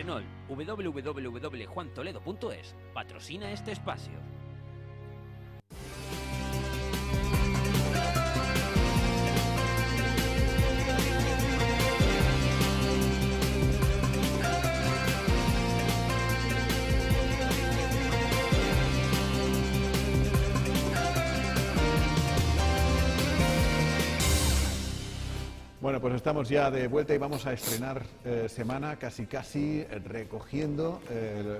Renault, www.juantoledo.es, patrocina este espacio. Bueno, pues estamos ya de vuelta y vamos a estrenar semana casi recogiendo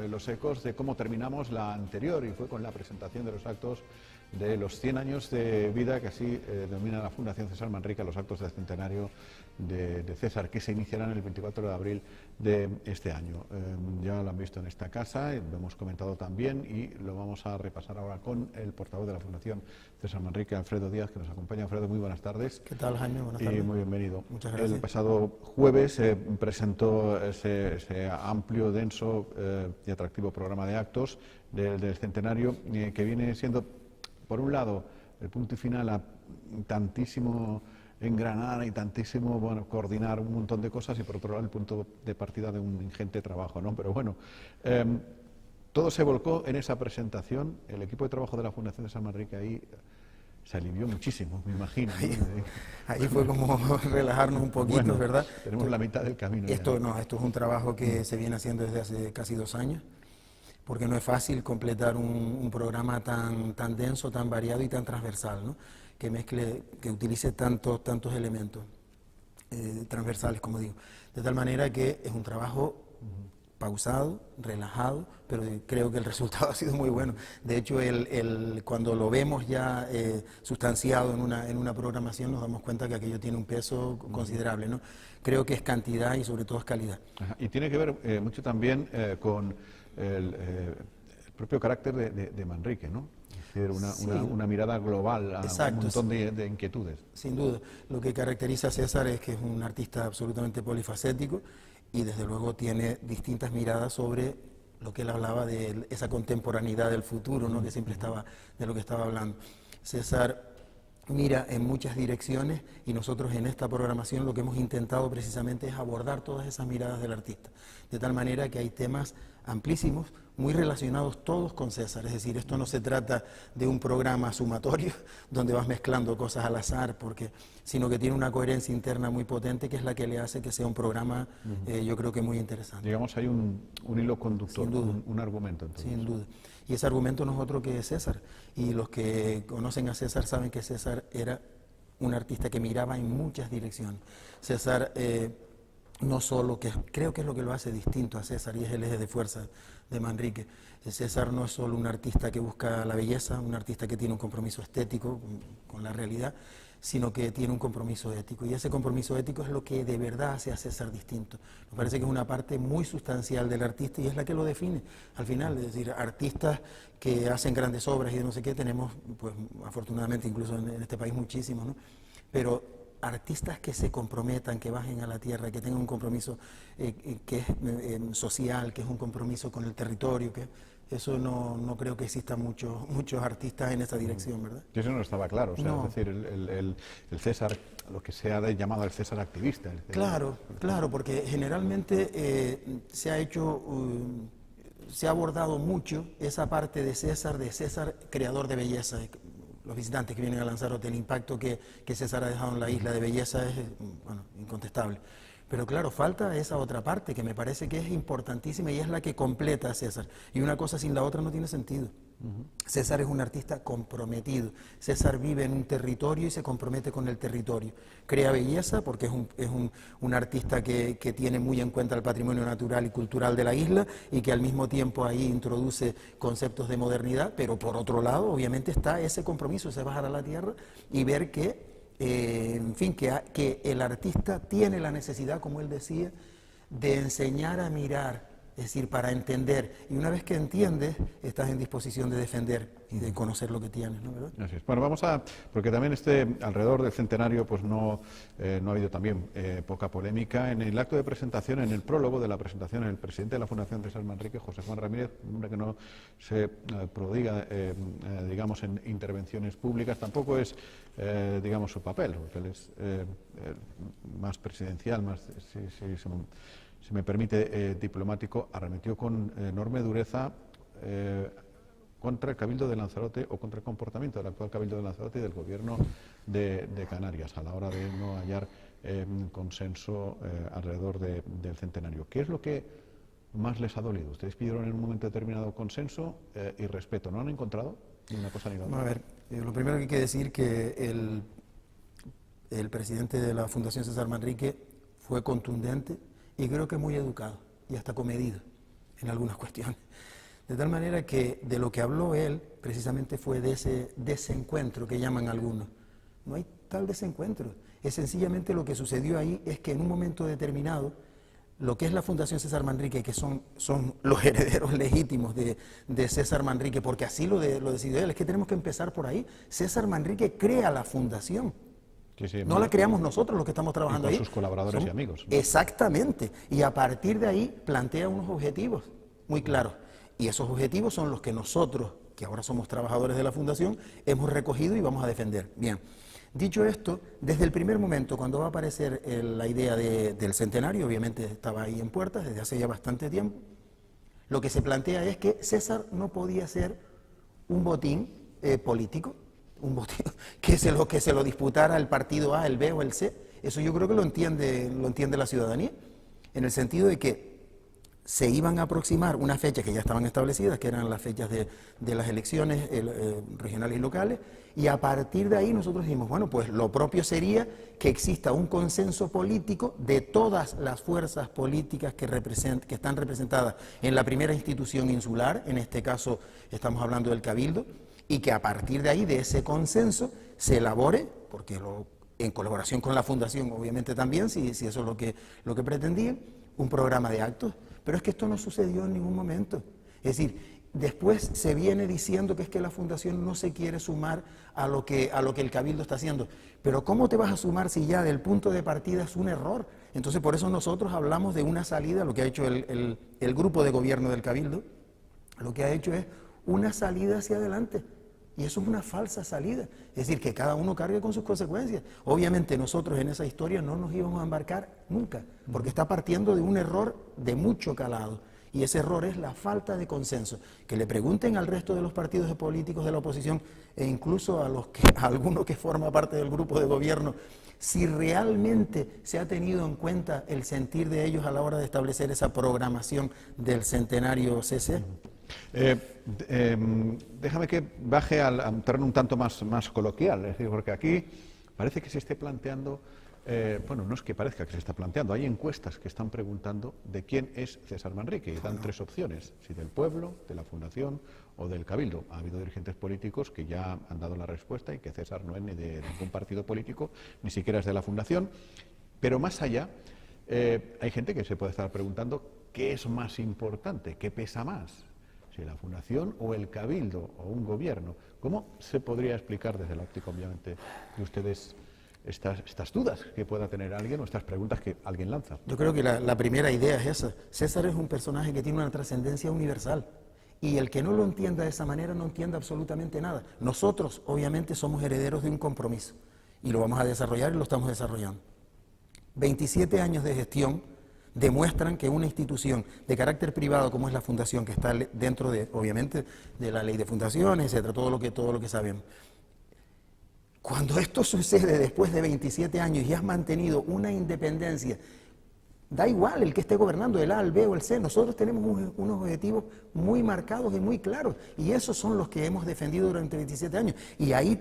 los ecos de cómo terminamos la anterior, y fue con la presentación de los actos de los 100 años de vida, que así denomina la Fundación César Manrique, los actos del centenario de César, que se iniciarán el 24 de abril de este año. Ya lo han visto en esta casa, lo hemos comentado también y lo vamos a repasar ahora con el portavoz de la Fundación César Manrique, Alfredo Díaz, que nos acompaña. Alfredo, muy buenas tardes. ¿Qué tal, Jaime? Buenas tardes. Y muy bienvenido. Muchas gracias. El pasado jueves se presentó ese amplio, denso y atractivo programa de actos del centenario, que viene siendo, por un lado, el punto y final a tantísimo engranar y tantísimo coordinar un montón de cosas, y por otro lado el punto de partida de un ingente trabajo, ¿no? Pero bueno, todo se volcó en esa presentación. El equipo de trabajo de la Fundación de San Manrique ahí se alivió muchísimo, me imagino, ¿no? Ahí fue como relajarnos un poquito, bueno, ¿verdad? Tenemos la mitad del camino. Esto es un trabajo que se viene haciendo desde hace casi 2 años, porque no es fácil completar un programa tan denso, tan variado y tan transversal, ¿no? Que utilice tantos elementos transversales, como digo. De tal manera que es un trabajo pausado, relajado, pero creo que el resultado ha sido muy bueno. De hecho, cuando lo vemos ya sustanciado en una programación, nos damos cuenta que aquello tiene un peso considerable, ¿no? Creo que es cantidad y sobre todo es calidad. Ajá. Y tiene que ver mucho también con el propio carácter de Manrique, ¿no? Es decir, una mirada global a un montón de inquietudes. Sin duda. Lo que caracteriza a César es que es un artista absolutamente polifacético y desde luego tiene distintas miradas sobre lo que él hablaba de esa contemporaneidad del futuro, ¿no? Que siempre estaba de lo que estaba hablando. César mira en muchas direcciones y nosotros en esta programación lo que hemos intentado precisamente es abordar todas esas miradas del artista, de tal manera que hay temas amplísimos, muy relacionados todos con César. Es decir, esto no se trata de un programa sumatorio donde vas mezclando cosas al azar, sino que tiene una coherencia interna muy potente, que es la que le hace que sea un programa, yo creo que muy interesante. Digamos, hay un hilo conductor, Sin duda. un argumento. Entonces. Sin duda. Y ese argumento no es otro que César. Y los que conocen a César saben que César era un artista que miraba en muchas direcciones. César no solo, que creo que es lo que lo hace distinto a César, y es el eje de fuerza de Manrique. César no es solo un artista que busca la belleza, un artista que tiene un compromiso estético con la realidad, sino que tiene un compromiso ético. Y ese compromiso ético es lo que de verdad hace a César distinto. Me parece que es una parte muy sustancial del artista y es la que lo define al final. Es decir, artistas que hacen grandes obras y de no sé qué, tenemos, pues afortunadamente incluso en este país muchísimos, ¿no? Pero artistas que se comprometan, que bajen a la tierra, que tengan un compromiso que es social, que es un compromiso con el territorio, que eso no creo que existan muchos artistas en esa dirección, ¿verdad? Eso no estaba claro, o sea, No. es decir, el César, lo que se ha llamado el César activista. Claro, porque generalmente se ha abordado mucho esa parte de César creador de belleza. Los visitantes que vienen a Lanzarote, el impacto que César ha dejado en la isla de belleza es, incontestable. Pero claro, falta esa otra parte que me parece que es importantísima y es la que completa a César. Y una cosa sin la otra no tiene sentido. César es un artista comprometido. César vive en un territorio y se compromete con el territorio. Crea belleza porque es un artista que tiene muy en cuenta el patrimonio natural y cultural de la isla y que al mismo tiempo ahí introduce conceptos de modernidad, pero por otro lado obviamente está ese compromiso, ese bajar a la tierra y ver que que el artista tiene la necesidad, como él decía, de enseñar a mirar, es decir, para entender. Y una vez que entiendes, estás en disposición de defender y de conocer lo que tienes, ¿no? ¿Verdad? Así es. Bueno, porque también alrededor del centenario, pues no ha habido también poca polémica. En el acto de presentación, en el prólogo de la presentación, el presidente de la Fundación César Manrique, José Juan Ramírez, un hombre que no se prodiga, digamos, en intervenciones públicas, tampoco es, digamos, su papel, porque él es más presidencial, más, si me permite, diplomático, arremetió con enorme dureza contra el Cabildo de Lanzarote o contra el comportamiento del actual Cabildo de Lanzarote y del Gobierno de Canarias a la hora de no hallar consenso alrededor del centenario. ¿Qué es lo que más les ha dolido? Ustedes pidieron en un momento determinado consenso y respeto. ¿No han encontrado ni una cosa ni la otra? A ver, lo primero que hay que decir que el presidente de la Fundación César Manrique fue contundente y creo que muy educado y hasta comedido en algunas cuestiones. De tal manera que de lo que habló él precisamente fue de ese desencuentro que llaman algunos. No hay tal desencuentro. Es sencillamente lo que sucedió ahí es que en un momento determinado lo que es la Fundación César Manrique, que son los herederos legítimos de César Manrique, porque así lo decidió él, es que tenemos que empezar por ahí. César Manrique crea la fundación. Sí, no la creamos nosotros los que estamos trabajando ahí. Sus colaboradores y amigos, ¿no? Exactamente. Y a partir de ahí plantea unos objetivos muy claros. Y esos objetivos son los que nosotros, que ahora somos trabajadores de la Fundación, hemos recogido y vamos a defender. Bien. Dicho esto, desde el primer momento, cuando va a aparecer la idea del centenario, obviamente estaba ahí en puertas desde hace ya bastante tiempo, lo que se plantea es que César no podía ser un botín político, un botín que se lo disputara el partido A, el B o el C. Eso yo creo que lo entiende la ciudadanía, en el sentido de que se iban a aproximar unas fechas que ya estaban establecidas, que eran las fechas de las elecciones regionales y locales, y a partir de ahí nosotros dijimos, bueno, pues lo propio sería que exista un consenso político de todas las fuerzas políticas que están representadas en la primera institución insular, en este caso estamos hablando del Cabildo, y que a partir de ahí, de ese consenso, se elabore, porque en colaboración con la Fundación, obviamente también, si eso es lo que pretendían, un programa de actos. Pero es que esto no sucedió en ningún momento. Es decir, después se viene diciendo que es que la Fundación no se quiere sumar a lo que el Cabildo está haciendo. Pero ¿cómo te vas a sumar si ya del punto de partida es un error? Entonces, por eso nosotros hablamos de una salida, lo que ha hecho el grupo de gobierno del Cabildo, lo que ha hecho es una salida hacia adelante. Y eso es una falsa salida. Es decir, que cada uno cargue con sus consecuencias. Obviamente nosotros en esa historia no nos íbamos a embarcar nunca, porque está partiendo de un error de mucho calado. Y ese error es la falta de consenso. Que le pregunten al resto de los partidos políticos de la oposición e incluso a alguno que forma parte del grupo de gobierno, si realmente se ha tenido en cuenta el sentir de ellos a la hora de establecer esa programación del centenario CC. Déjame que baje a un terreno un tanto más coloquial, es decir, porque aquí parece que se esté planteando, bueno, no es que parezca que se está planteando, hay encuestas que están preguntando de quién es César Manrique y dan tres opciones, si del pueblo, de la Fundación o del Cabildo. Ha habido dirigentes políticos que ya han dado la respuesta y que César no es ni de ningún partido político, ni siquiera es de la Fundación, pero más allá hay gente que se puede estar preguntando qué es más importante, qué pesa más, si la Fundación o el Cabildo o un gobierno. ¿Cómo se podría explicar desde la óptica, obviamente, de ustedes estas dudas que pueda tener alguien o estas preguntas que alguien lanza? Yo creo que la primera idea es esa. César es un personaje que tiene una trascendencia universal y el que no lo entienda de esa manera no entiende absolutamente nada. Nosotros, obviamente, somos herederos de un compromiso y lo vamos a desarrollar y lo estamos desarrollando. 27 años de gestión demuestran que una institución de carácter privado como es la Fundación, que está dentro de, obviamente, de la ley de fundaciones, etcétera, todo lo que sabemos. Cuando esto sucede después de 27 años y has mantenido una independencia, da igual el que esté gobernando, el A, el B o el C, nosotros tenemos unos objetivos muy marcados y muy claros, y esos son los que hemos defendido durante 27 años, y ahí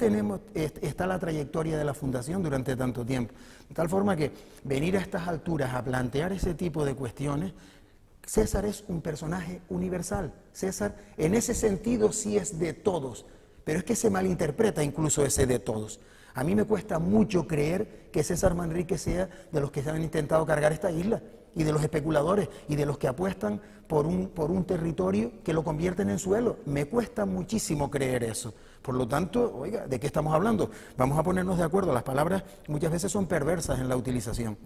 está la trayectoria de la Fundación durante tanto tiempo. De tal forma que venir a estas alturas a plantear ese tipo de cuestiones, César es un personaje universal. César, en ese sentido, sí es de todos, pero es que se malinterpreta incluso ese de todos. A mí me cuesta mucho creer que César Manrique sea de los que se han intentado cargar esta isla y de los especuladores y de los que apuestan por un territorio que lo convierten en suelo. Me cuesta muchísimo creer eso. Por lo tanto, oiga, ¿de qué estamos hablando? Vamos a ponernos de acuerdo. Las palabras muchas veces son perversas en la utilización.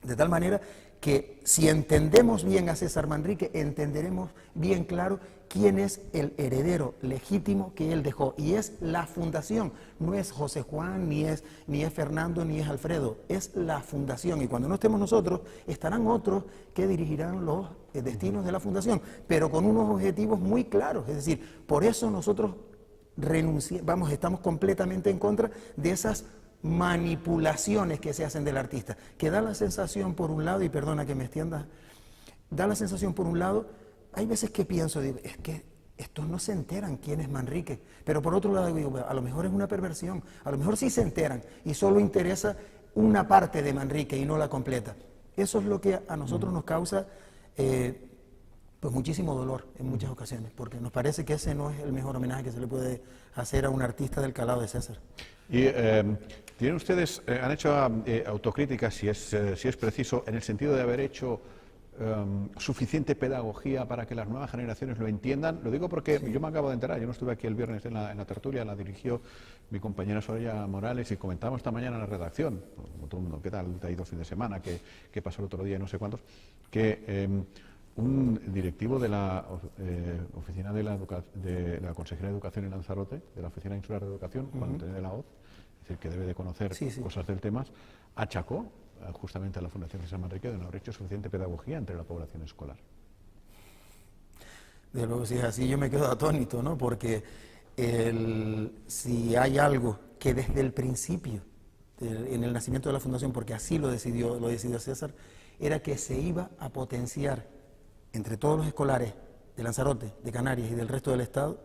De tal manera que si entendemos bien a César Manrique, entenderemos bien claro quién es el heredero legítimo que él dejó. Y es la fundación, no es José Juan, ni es Fernando, ni es Alfredo, es la fundación. Y cuando no estemos nosotros, estarán otros que dirigirán los destinos de la fundación, pero con unos objetivos muy claros. Es decir, por eso nosotros estamos completamente en contra de esas manipulaciones que se hacen del artista, que da la sensación por un lado, y perdona que me extienda, da la sensación por un lado, hay veces que pienso, digo, es que estos no se enteran quién es Manrique, pero por otro lado digo, a lo mejor es una perversión, a lo mejor sí se enteran y solo interesa una parte de Manrique y no la completa. Eso es lo que a nosotros nos causa pues muchísimo dolor en muchas ocasiones, porque nos parece que ese no es el mejor homenaje que se le puede hacer a un artista del calado de César. Y tienen ustedes, han hecho autocrítica, si es preciso, en el sentido de haber hecho suficiente pedagogía para que las nuevas generaciones lo entiendan. Lo digo porque yo me acabo de enterar, yo no estuve aquí el viernes en la tertulia, la dirigió mi compañera Soraya Morales y comentábamos esta mañana en la redacción, como todo el mundo, ¿qué tal te ha ido el fin de semana? ¿Qué pasó el otro día? No sé cuántos, que un directivo de la oficina de la Consejería de Educación en Lanzarote, de la Oficina Insular de Educación, Juan Antonio de la Hoz, es decir, que debe de conocer cosas del tema, achacó justamente a la Fundación César Manrique de no haber hecho suficiente pedagogía entre la población escolar. De luego, si es así, yo me quedo atónito, ¿no? Porque si hay algo que desde el principio, en el nacimiento de la Fundación, porque así lo decidió César, era que se iba a potenciar entre todos los escolares de Lanzarote, de Canarias y del resto del Estado,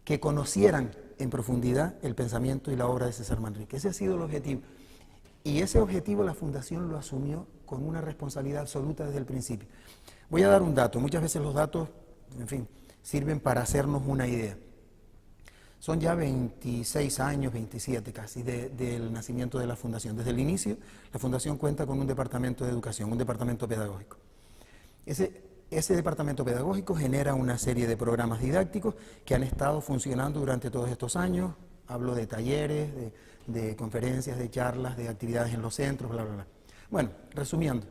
que conocieran en profundidad el pensamiento y la obra de César Manrique. Ese ha sido el objetivo. Y ese objetivo la Fundación lo asumió con una responsabilidad absoluta desde el principio. Voy a dar un dato. Muchas veces los datos, en fin, sirven para hacernos una idea. Son ya 26 años, 27 casi, del nacimiento de la Fundación. Desde el inicio, la Fundación cuenta con un departamento de educación, un departamento pedagógico. Ese departamento pedagógico genera una serie de programas didácticos que han estado funcionando durante todos estos años. Hablo de talleres, de conferencias, de charlas, de actividades en los centros, bla, bla, bla. Bueno, resumiendo,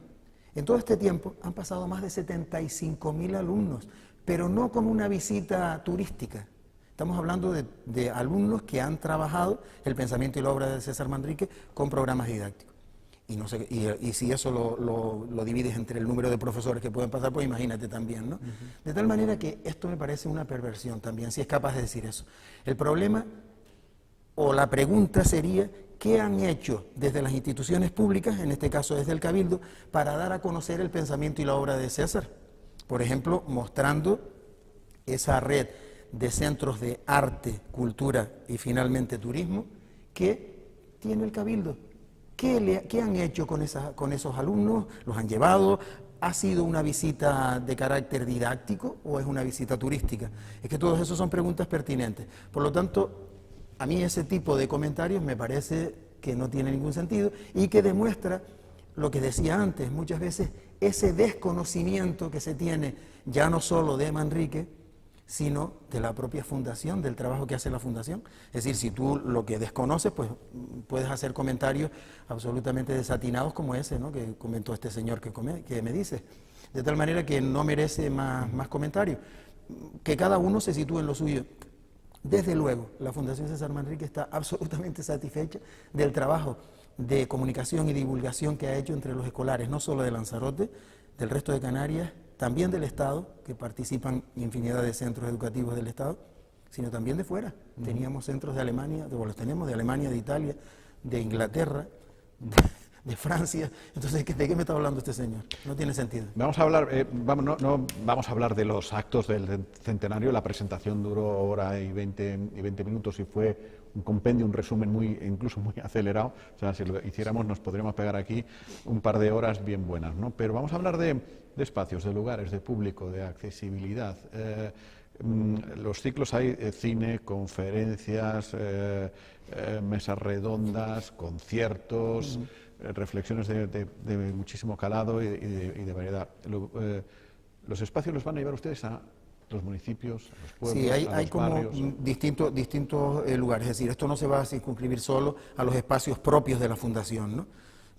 en todo este tiempo han pasado más de 75.000 alumnos, pero no como una visita turística. Estamos hablando de alumnos que han trabajado el pensamiento y la obra de César Manrique con programas didácticos. Y si eso lo divides entre el número de profesores que pueden pasar, pues imagínate también, ¿no? De tal manera que esto me parece una perversión también, si es capaz de decir eso. El problema o la pregunta sería, ¿qué han hecho desde las instituciones públicas, en este caso desde el Cabildo, para dar a conocer el pensamiento y la obra de César? Por ejemplo, mostrando esa red de centros de arte, cultura y finalmente turismo que tiene el Cabildo. ¿Qué han hecho con esos alumnos? ¿Los han llevado? ¿Ha sido una visita de carácter didáctico o es una visita turística? Es que todos esos son preguntas pertinentes. Por lo tanto, a mí ese tipo de comentarios me parece que no tiene ningún sentido y que demuestra lo que decía antes, muchas veces ese desconocimiento que se tiene ya no solo de Manrique, sino de la propia Fundación, del trabajo que hace la Fundación. Es decir, si tú lo que desconoces, pues puedes hacer comentarios absolutamente desatinados como ese, ¿no?, que comentó este señor que me dice. De tal manera que no merece más comentarios. Que cada uno se sitúe en lo suyo. Desde luego, la Fundación César Manrique está absolutamente satisfecha del trabajo de comunicación y divulgación que ha hecho entre los escolares, no solo de Lanzarote, del resto de Canarias, también del Estado, que participan infinidad de centros educativos del Estado, sino también de fuera. Teníamos centros de Alemania, los tenemos de Alemania, de Italia, de Inglaterra, de Francia. Entonces, ¿de qué me está hablando este señor? No tiene sentido. Vamos a hablar, no vamos a hablar de los actos del centenario. La presentación duró hora y 20 minutos y fue un compendio, un resumen incluso muy acelerado. O sea, si lo hiciéramos nos podríamos pegar aquí un par de horas bien buenas, ¿no? Pero vamos a hablar de espacios, de lugares, de público, de accesibilidad. Los ciclos hay cine, conferencias, mesas redondas, conciertos, reflexiones de muchísimo calado y de variedad. Los espacios los van a llevar ustedes a los municipios, a los pueblos, sí, a los hay como barrios. distintos lugares. Es decir, esto no se va a circunscribir solo a los espacios propios de la Fundación, ¿no?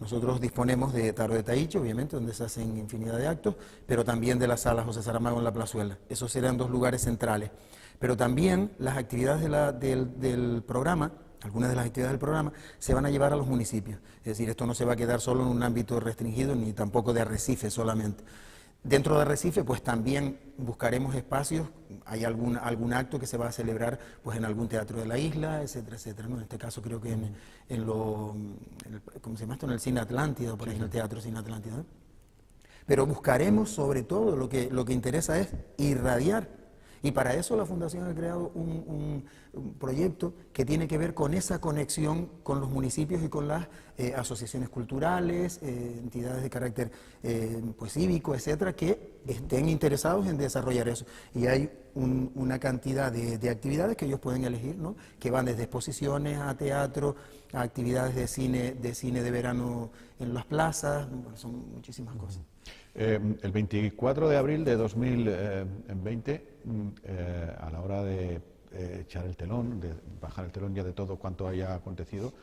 Nosotros disponemos de Tarot de Taíche, obviamente, donde se hacen infinidad de actos, pero también de la sala José Saramago en la Plazuela. Esos serán dos lugares centrales. Pero también las actividades del programa, algunas de las actividades del programa, se van a llevar a los municipios. Es decir, esto no se va a quedar solo en un ámbito restringido, ni tampoco de Arrecife solamente. Dentro de Arrecife, pues también buscaremos espacios, hay algún acto que se va a celebrar pues en algún teatro de la isla, etcétera, etcétera, ¿no? En este caso creo que ¿cómo se llama esto? En el Cine Atlántida, por ahí en el Teatro Cine Atlántida, ¿no? Pero buscaremos sobre todo, lo que interesa es irradiar. Y para eso la Fundación ha creado un proyecto que tiene que ver con esa conexión con los municipios y con las asociaciones culturales, entidades de carácter pues cívico, etcétera, que estén interesados en desarrollar eso. Y hay una cantidad de actividades que ellos pueden elegir, ¿no? Que van desde exposiciones a teatro, a actividades de cine de verano en las plazas, bueno, son muchísimas cosas. El 24 de abril de 2020, a la hora de echar el telón, de bajar el telón ya de todo cuanto haya acontecido,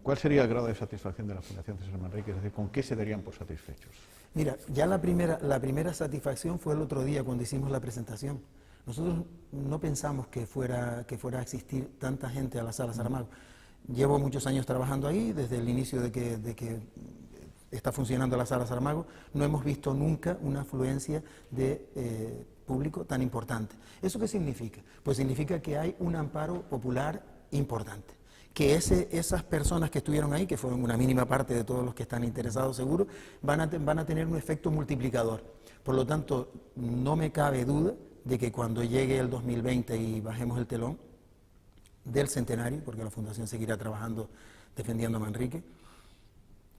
¿cuál sería el grado de satisfacción de la Fundación César Manrique? Es decir, ¿con qué se darían por satisfechos? Mira, ya la primera satisfacción fue el otro día cuando hicimos la presentación. Nosotros no pensamos que fuera a existir tanta gente a la Sala Saramago. Llevo muchos años trabajando ahí, desde el inicio de que está funcionando la Sala Saramago, no hemos visto nunca una afluencia de público tan importante. ¿Eso qué significa? Pues significa que hay un amparo popular importante, que esas personas que estuvieron ahí, que fueron una mínima parte de todos los que están interesados seguro, van a tener un efecto multiplicador. Por lo tanto, no me cabe duda de que cuando llegue el 2020 y bajemos el telón del centenario, porque la Fundación seguirá trabajando defendiendo a Manrique,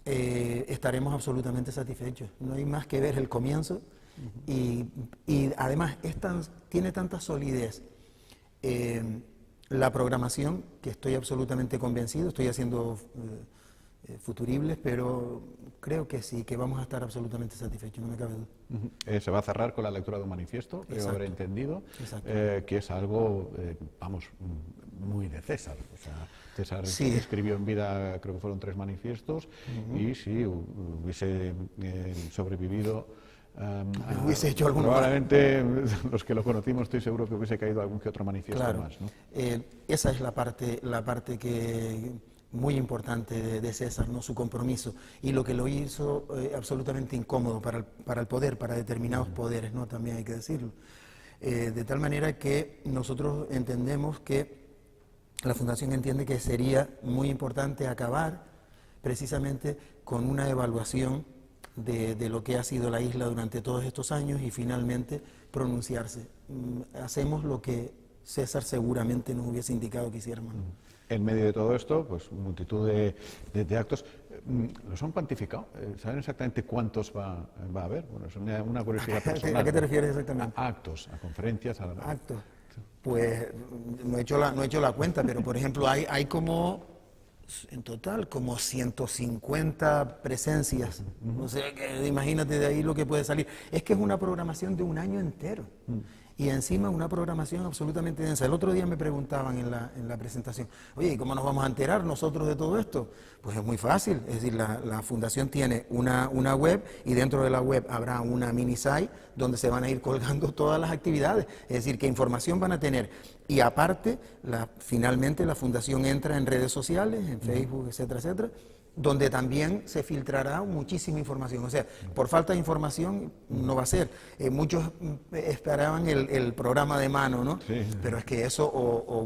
estaremos absolutamente satisfechos. No hay más que ver el comienzo y además tiene tanta solidez la programación que estoy absolutamente convencido, estoy haciendo futuribles, pero creo que sí, que vamos a estar absolutamente satisfechos, no me cabe duda. Se va a cerrar con la lectura de un manifiesto, creo haber entendido, que es algo, muy de César. O sea, César escribió en vida, creo que fueron 3 manifiestos, y si hubiese sobrevivido, hubiese hecho alguno probablemente más. Los que lo conocimos, estoy seguro que hubiese caído algún que otro manifiesto más, ¿no? Esa es la parte que muy importante de César, ¿no? Su compromiso, y lo que lo hizo absolutamente incómodo para el poder, para determinados poderes, ¿no? También hay que decirlo. De tal manera que nosotros entendemos que la Fundación entiende que sería muy importante acabar precisamente con una evaluación de lo que ha sido la isla durante todos estos años y finalmente pronunciarse. Hacemos lo que César seguramente nos hubiese indicado que hiciéramos. En medio de todo esto, pues multitud de actos. ¿Los han cuantificado? ¿Saben exactamente cuántos va a haber? Bueno, es una curiosidad personal. ¿A qué te refieres exactamente? A actos, a conferencias, a... Actos. Pues no he hecho la cuenta, pero por ejemplo hay como, en total, como 150 presencias. O sea, que imagínate de ahí lo que puede salir. Es que es una programación de un año entero. Y encima una programación absolutamente densa. El otro día me preguntaban en la presentación, oye, ¿y cómo nos vamos a enterar nosotros de todo esto? Pues es muy fácil, es decir, la Fundación tiene una web y dentro de la web habrá una mini site donde se van a ir colgando todas las actividades, es decir, qué información van a tener. Y aparte, finalmente la Fundación entra en redes sociales, en Facebook, etcétera, etcétera, donde también se filtrará muchísima información. O sea, por falta de información no va a ser. Muchos esperaban el programa de mano, ¿no? Sí. Pero es que eso,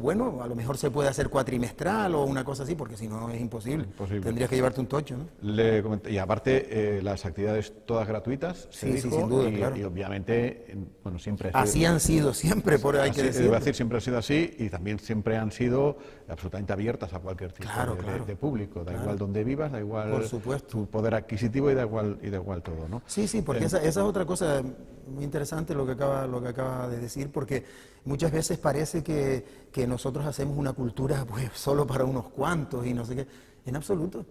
bueno, a lo mejor se puede hacer cuatrimestral o una cosa así, porque si no es imposible. Tendrías que llevarte un tocho, ¿no? Le comenté, y aparte, las actividades todas gratuitas, sí, sin duda, claro. Y obviamente, bueno, siempre... Así han sido siempre, hay que decirlo. Debo decir, siempre ha sido así y también siempre han sido absolutamente abiertas a cualquier tipo de público, da igual donde vivas, da igual tu poder adquisitivo y da igual todo, ¿no? Sí, porque esa es otra cosa muy interesante lo que acaba de decir, porque muchas veces parece que nosotros hacemos una cultura pues solo para unos cuantos y no sé qué. En absoluto.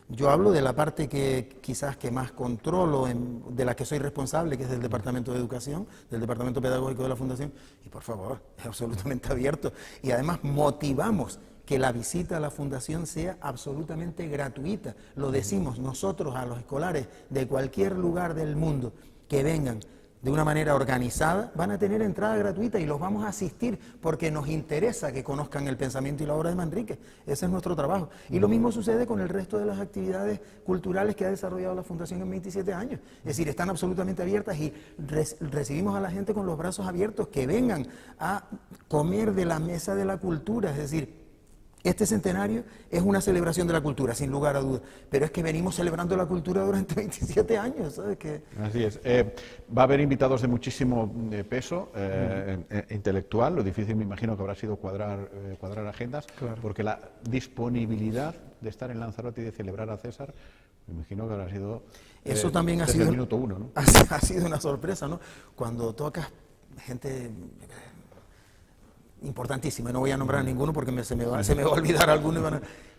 Yo hablo de la parte que quizás que más controlo, de la que soy responsable, que es del Departamento de Educación, del Departamento Pedagógico de la Fundación, y por favor, es absolutamente abierto. Y además motivamos que la visita a la fundación sea absolutamente gratuita. Lo decimos nosotros a los escolares de cualquier lugar del mundo que vengan de una manera organizada, van a tener entrada gratuita y los vamos a asistir porque nos interesa que conozcan el pensamiento y la obra de Manrique. Ese es nuestro trabajo. Y lo mismo sucede con el resto de las actividades culturales que ha desarrollado la Fundación en 27 años. Es decir, están absolutamente abiertas y recibimos a la gente con los brazos abiertos, que vengan a comer de la mesa de la cultura. Es decir, este centenario es una celebración de la cultura, sin lugar a dudas, pero es que venimos celebrando la cultura durante 27 años, ¿sabes? Así es. Va a haber invitados de muchísimo peso intelectual. Lo difícil, me imagino, que habrá sido cuadrar agendas, Claro. porque la disponibilidad de estar en Lanzarote y de celebrar a César, me imagino que habrá sido Eso también ha desde sido el minuto uno, ¿no? ha sido una sorpresa, ¿no? Cuando tocas gente importantísima, no voy a nombrar a ninguno porque se me va a olvidar alguno.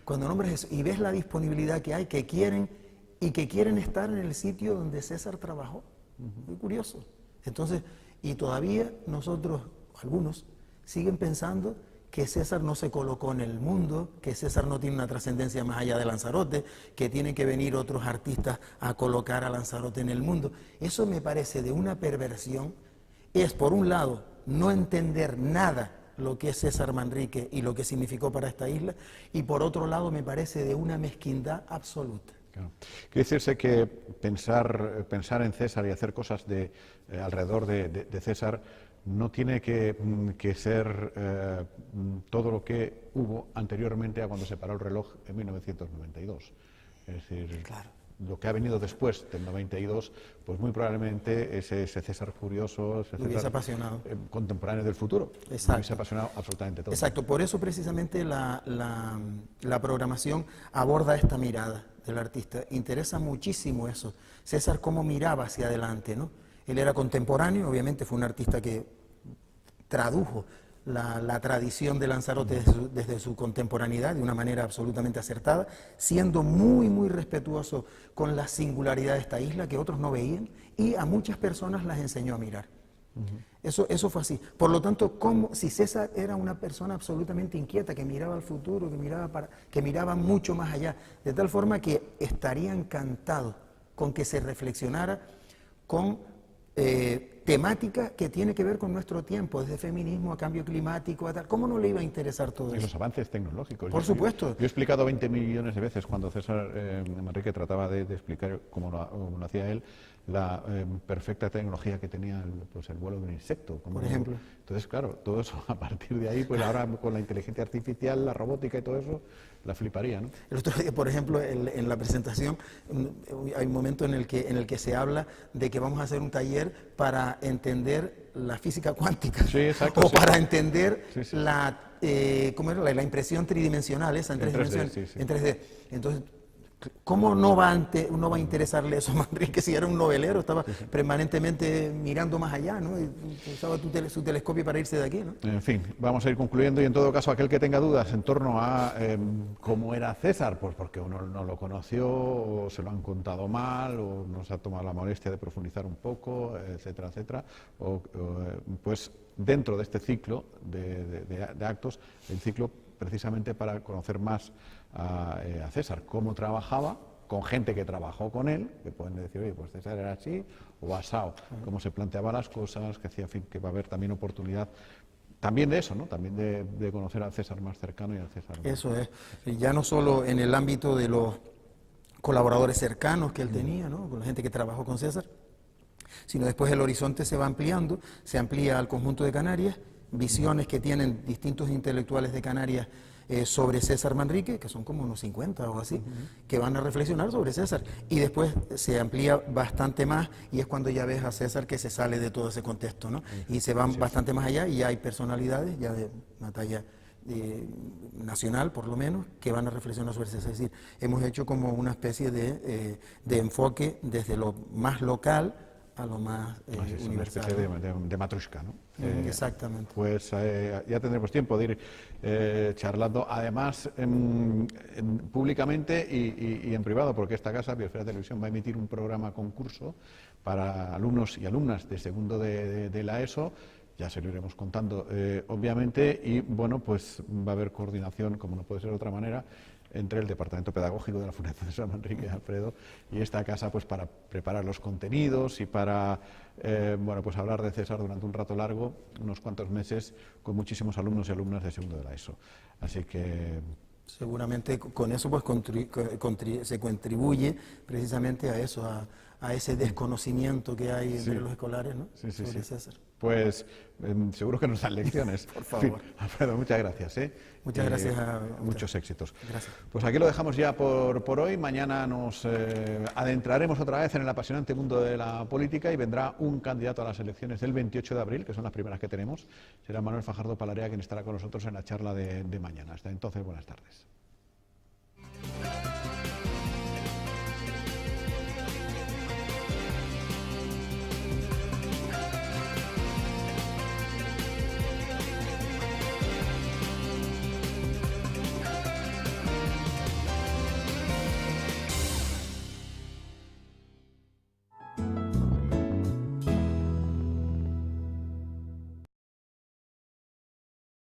Cuando nombres eso y ves la disponibilidad que hay, que quieren estar en el sitio donde César trabajó. Muy curioso. Entonces, y todavía nosotros, algunos, siguen pensando que César no se colocó en el mundo, que César no tiene una trascendencia más allá de Lanzarote, que tienen que venir otros artistas a colocar a Lanzarote en el mundo. Eso me parece de una perversión. Es, por un lado, no entender nada lo que es César Manrique y lo que significó para esta isla, y por otro lado me parece de una mezquindad absoluta. Claro. Quiere decirse que pensar en César y hacer cosas alrededor de César no tiene que ser todo lo que hubo anteriormente a cuando se paró el reloj en 1992. Es decir, Claro. Lo que ha venido después del 92, pues muy probablemente ese César furioso, ese Lo hubiese César apasionado. Contemporáneo del futuro. Exacto. Lo hubiese apasionado absolutamente todo. Exacto, por eso precisamente la programación aborda esta mirada del artista. Interesa muchísimo eso. César cómo miraba hacia adelante, ¿no? Él era contemporáneo, obviamente fue un artista que tradujo la tradición de Lanzarote desde su contemporaneidad de una manera absolutamente acertada, siendo muy, muy respetuoso con la singularidad de esta isla que otros no veían, y a muchas personas las enseñó a mirar. Eso fue así. Por lo tanto, si César era una persona absolutamente inquieta, que miraba al futuro, que miraba mucho más allá, de tal forma que estaría encantado con que se reflexionara con temática que tiene que ver con nuestro tiempo, desde feminismo a cambio climático, a tal. ¿Cómo no le iba a interesar todo Y eso? los avances tecnológicos. Por supuesto. Yo he explicado 20 millones de veces cuando César Manrique trataba de explicar, como lo hacía él, la perfecta tecnología que tenía el vuelo de un insecto. Por ejemplo. Entonces, claro, todo eso a partir de ahí, pues ahora con la inteligencia artificial, la robótica y todo eso, la fliparía, ¿no? El otro día, por ejemplo, en la presentación hay un momento en el que se habla de que vamos a hacer un taller para entender la física cuántica. Sí, exacto, o sí. para entender Sí, sí. ¿cómo era? La impresión tridimensional, esa en tres 3D, dimensiones. sí, sí. En 3D. Entonces, ¿cómo no va a interesarle eso a Manrique si era un novelero? Estaba permanentemente mirando más allá, ¿no? Y usaba su telescopio para irse de aquí, ¿no? En fin, vamos a ir concluyendo, y en todo caso, aquel que tenga dudas en torno a cómo era César, pues porque uno no lo conoció, o se lo han contado mal, o no se ha tomado la molestia de profundizar un poco, etcétera, etcétera, pues dentro de este ciclo de actos, el ciclo precisamente para conocer más a César, cómo trabajaba, con gente que trabajó con él, que pueden decir, oye, pues César era así, o asao, cómo se planteaba las cosas, que hacía, en fin, que va a haber también oportunidad también de eso, ¿no? También de conocer al César más cercano y al César más... Eso es, ya no solo en el ámbito de los colaboradores cercanos que él tenía, ¿no? Con la gente que trabajó con César, sino después el horizonte se va ampliando, se amplía al conjunto de Canarias, visiones que tienen distintos intelectuales de Canarias sobre César Manrique, que son como unos 50 o así, que van a reflexionar sobre César. Y después se amplía bastante más, y es cuando ya ves a César que se sale de todo ese contexto, ¿no? Y se van bastante más allá, y hay personalidades ya de una talla nacional, por lo menos, que van a reflexionar sobre César. Es decir, hemos hecho como una especie de enfoque desde lo más local a lo más universal. Una especie de matrushka, ¿no? Exactamente. Pues ya tendremos tiempo de ir charlando, además públicamente y en privado, porque esta casa, Biosfera Televisión, va a emitir un programa concurso para alumnos y alumnas de segundo de la ESO, ya se lo iremos contando, obviamente, y bueno, pues va a haber coordinación, como no puede ser de otra manera, entre el Departamento Pedagógico de la Fundación de San Manrique, Alfredo, y esta casa, pues para preparar los contenidos y para, bueno, pues hablar de César durante un rato largo, unos cuantos meses, con muchísimos alumnos y alumnas de segundo de la ESO. Así que... Seguramente con eso pues se contribuye precisamente a eso, a ese desconocimiento que hay entre los escolares, ¿no? Sí, sí, sobre sí. César. Pues seguro que nos dan lecciones. Por favor. En fin, Alfredo, muchas gracias. Muchas gracias a muchos éxitos. Gracias. Pues aquí lo dejamos ya por hoy. Mañana nos adentraremos otra vez en el apasionante mundo de la política y vendrá un candidato a las elecciones del 28 de abril, que son las primeras que tenemos. Será Manuel Fajardo Palarea quien estará con nosotros en la charla de mañana. Hasta entonces, buenas tardes.